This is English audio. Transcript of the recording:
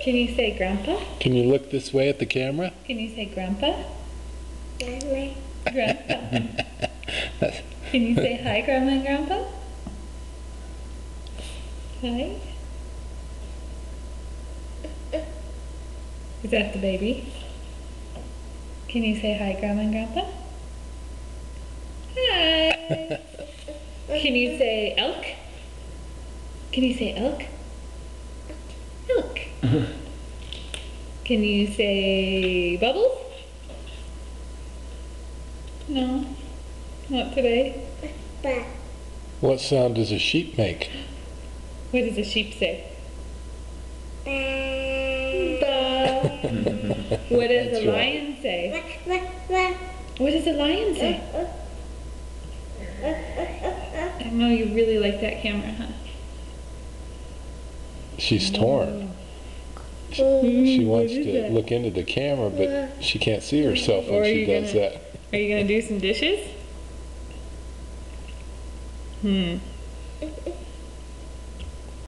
Can you say Grandpa? Can you look this way at the camera? Can you say Grandpa? Grandpa. Can you say hi, Grandma and Grandpa? Hi. Is that the baby? Can you say hi, Grandma and Grandpa? Hi. Can you say elk? Can you say elk? Elk. Can you say Bubbles? No, not today. What sound does a sheep make? What does a sheep say? Ba. What does That's a right. lion say? What does a lion say? I know you really like that camera, huh? She's torn. She What wants is to that? look into the camera, but she can't see herself Or when are she you does gonna- that. Are you gonna do some dishes?